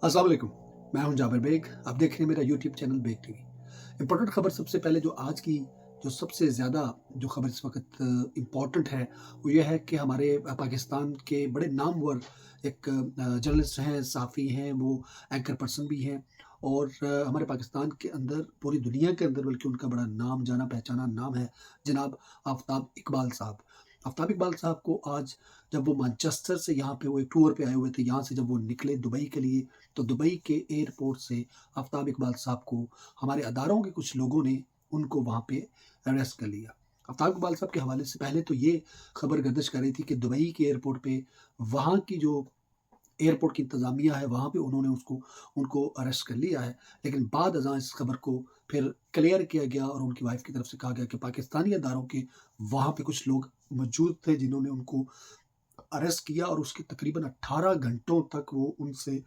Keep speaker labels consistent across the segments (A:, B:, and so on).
A: अस्सलाम वालेकुम। मैं हूं जाबिर बेग। आप देख रहे हैं मेरा YouTube channel Baig TV. Important खबर सबसे पहले जो आज की जो सबसे ज़्यादा जो खबर इस वक्त इम्पोर्टेंट है वो ये है कि हमारे पाकिस्तान के बड़े नामवर एक जर्नलिस्ट हैं, सहाफ़ी हैं, वो एंकर पर्सन भी हैं और हमारे पाकिस्तान के अंदर पूरी दुनिया के अंदर बल्कि उनका बड़ा नाम जाना पहचाना नाम है जनाब आफ्ताब इकबाल साहब। आफ्ताब इकबाल साहब को आज जब वो मैनचेस्टर से यहाँ पे वो एक टूर पे आए हुए थे, यहाँ से जब वो निकले दुबई के लिए, तो दुबई के एयरपोर्ट से आफ्ताब इकबाल साहब को हमारे अदारों के कुछ लोगों ने उनको वहाँ पे अरेस्ट कर लिया। आफ्ताब इकबाल साहब के हवाले से पहले तो ये खबर गर्दिश कर रही थी कि दुबई के एयरपोर्ट पे वहाँ की जो एयरपोर्ट की इंतज़ामिया है वहाँ पे उन्होंने उनको अरेस्ट कर लिया है। लेकिन बाद अज़ां इस खबर को फिर क्लियर किया गया और उनकी वाइफ़ की तरफ से कहा गया कि पाकिस्तानी अदारों के वहाँ पे कुछ लोग मौजूद थे जिन्होंने उनको अरेस्ट किया और उसके तकरीबन 18 घंटों तक वो उनसे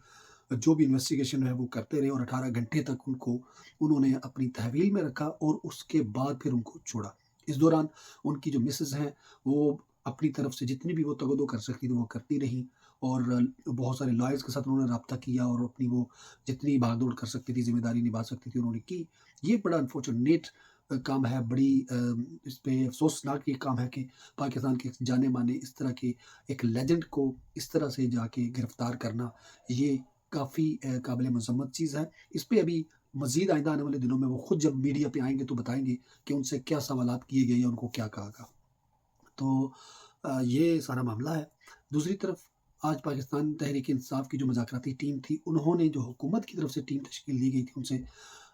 A: जो भी इन्वेस्टिगेशन है वो करते रहे और 18 घंटे तक उन्होंने अपनी तहवील में रखा और उसके बाद फिर उनको छोड़ा। इस दौरान उनकी जो मिसेज़ हैं वो अपनी तरफ से जितनी भी वो तगदो कर सकती थी वो करती रहीं और बहुत सारे लॉयर्स के साथ उन्होंने राब्ता किया और अपनी वो जितनी भाग-दौड़ कर सकती थी, ज़िम्मेदारी निभा सकती थी उन्होंने की। ये बड़ा अनफॉर्चुनेट काम है, बड़ी इस पे अफ़सोसनाक ये काम है कि पाकिस्तान के जाने-माने इस तरह के एक लेजेंड को इस तरह से जाके गिरफ़्तार करना, ये काफ़ी काबिल मज़म्मत चीज़ है। इस पे अभी मज़ीद आइंदा आने वाले दिनों में वो खुद जब मीडिया पे आएँगे तो बताएँगे कि उनसे क्या सवालात किए गए या उनको क्या कहा गया। तो ये सारा मामला है। दूसरी तरफ आज पाकिस्तान तहरीक-ए-इंसाफ़ की जो मुज़ाकराती टीम थी, उन्होंने जो हुकूमत की तरफ से टीम तश्कील दी गई थी, उनसे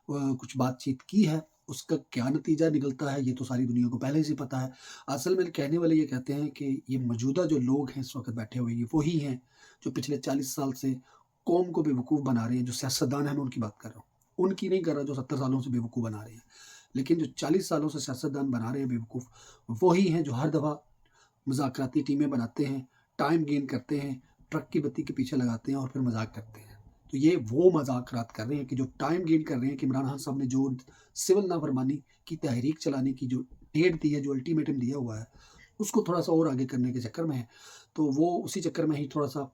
A: कुछ बातचीत की है। उसका क्या नतीजा निकलता है, ये तो सारी दुनिया को पहले से पता है। असल में कहने वाले ये कहते हैं कि ये मौजूदा जो लोग हैं इस वक़्त बैठे हुए, ये वही हैं, जो पिछले 40 साल से कौम को बेवकूफ़ बना रहे हैं, जो सियासतदान हैं, मैं उनकी बात कर रहा हूँ। उनकी नहीं कर रहा, जो 70 सालों से बेवकूफ़ बना रहे हैं। लेकिन जो 40 सालों से सियासतदान बना रहे हैं बेवकूफ़, वही हैं जो हर दफ़ा मुज़ाकराती टीमें बनाते हैं, टाइम गेन करते हैं, ट्रक की बत्ती के पीछे लगाते हैं और फिर मज़ाक करते हैं। तो ये वो मज़ाकरात कर रहे हैं कि जो टाइम गेन कर रहे हैं कि इमरान खान साहब ने जो सिविल नाफ़रमानी की तहरीक चलाने की जो डेट दी है, जो अल्टीमेटम दिया हुआ है, उसको थोड़ा-सा और आगे करने के चक्कर में हैं। तो वो उसी चक्कर में ही थोड़ा-सा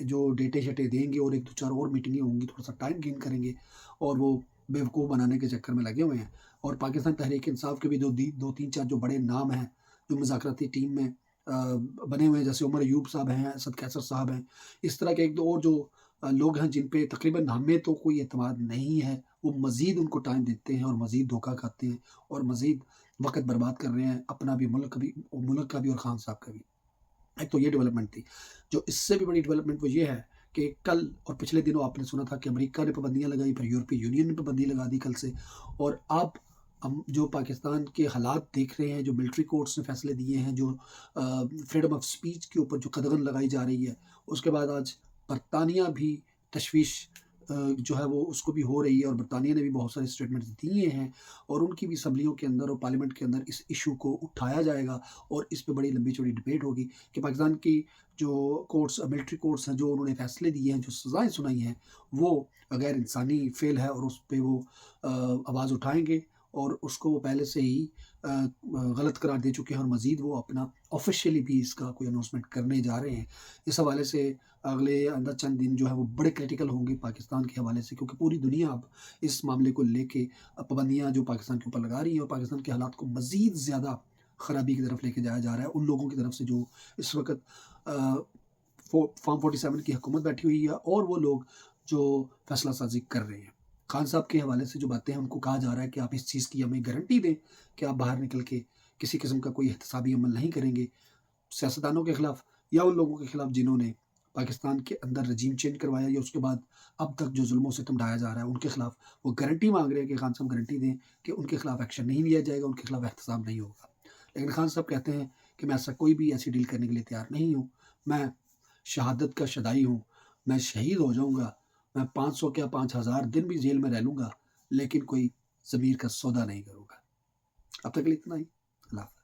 A: जो डेटे-शेटे देंगे और 1-2-4 और मीटिंगें होंगी, थोड़ा-सा टाइम गेन करेंगे और वो बेवकूफ़ बनाने के चक्कर में लगे हुए हैं। और पाकिस्तान तहरीक-ए-इंसाफ़ के भी 2-3-4 जो बड़े नाम हैं, जो मुज़ाकराती टीम में बने हुए हैं, जैसे उमर अयूब साहब हैं, असद कैसर साहब हैं। इस तरह के 1-2 और जो लोग हैं जिन पे तकरीबन हमें तो कोई एतमाद नहीं है, वो मज़ीद उनको टाइम देते हैं और मज़ीद धोखा खाते हैं और मज़ीद वक़्त बर्बाद कर रहे हैं, अपना भी, मुल्क का भी और खान साहब का भी। एक तो ये डेवलपमेंट थी। जो इससे भी बड़ी डेवलपमेंट वो ये है कि कल और पिछले दिनों आपने सुना था कि अमेरिका ने पाबंदियाँ लगाई, फिर यूरोपीय यूनियन ने पाबंदी लगा दी कल से और अब हम जो पाकिस्तान के हालात देख रहे हैं, जो मिलिट्री कोर्ट्स ने फैसले दिए हैं, जो फ्रीडम ऑफ स्पीच के ऊपर जो कदगन लगाई जा रही है, उसके बाद आज बरतानिया भी तशवीश जो है वो उसको भी हो रही है और बरतानिया ने भी बहुत सारे स्टेटमेंट्स दिए हैं और उनकी भी असम्बलियों के अंदर और पार्लियामेंट के अंदर इस इश्यू को उठाया जाएगा और इस पे बड़ी लंबी-चौड़ी डिबेट होगी कि पाकिस्तान की जो कोर्ट्स मिलिट्री कोर्ट्स हैं, जो उन्होंने फैसले दिए हैं, जो सज़ाएँ सुनाई हैं, वो गैर इंसानी फ़ेल है और उस पे वो आवाज़ उठाएँगे और उसको वो पहले से ही गलत करार दे चुके हैं और मज़ीद वो अपना ऑफ़िशियली भी इसका कोई अनाउंसमेंट करने जा रहे हैं। इस हवाले से अगले अंदर चंद दिन जो है वो बड़े क्रिटिकल होंगे पाकिस्तान के हवाले से क्योंकि पूरी दुनिया अब इस मामले को लेके पाबंदियाँ जो पाकिस्तान के ऊपर लगा रही है और पाकिस्तान के हालात को मज़ीद ज़्यादा ख़राबी की तरफ लेके जाया जा रहा है उन लोगों की तरफ से जो इस वक़्त फॉर्म 47 की हुकूमत बैठी हुई है और वो लोग जो फैसला साज़ी कर रहे हैं। खान साहब के हवाले से जो बातें हैं उनको कहा जा रहा है कि आप इस चीज़ की हमें गारंटी दें कि आप बाहर निकल के किसी किस्म का कोई एहतसाबी अमल नहीं करेंगे सियासतदानों के खिलाफ या उन लोगों के खिलाफ जिन्होंने पाकिस्तान के अंदर रजीम चेंज करवाया या उसके बाद अब तक जो जुल्मों सितम ढाया जा रहा है उनके खिलाफ वो गारंटी मांग रहे हैं कि खान साहब गारंटी दें कि उनके खिलाफ एक्शन नहीं लिया जाएगा, उनके खिलाफ एहतसाब नहीं होगा। लेकिन खान साहब कहते हैं कि मैं ऐसा कोई भी ऐसी डील करने के लिए तैयार नहीं हूँ। मैं शहादत का शदाई हूँ, मैं शहीद हो जाऊँगा, मैं 500 क्या 5000 दिन भी जेल में रह लूँगा, लेकिन कोई ज़मीर का सौदा नहीं करूँगा। अब तक के लिए इतना ही। अल्लाह हाफ़िज़।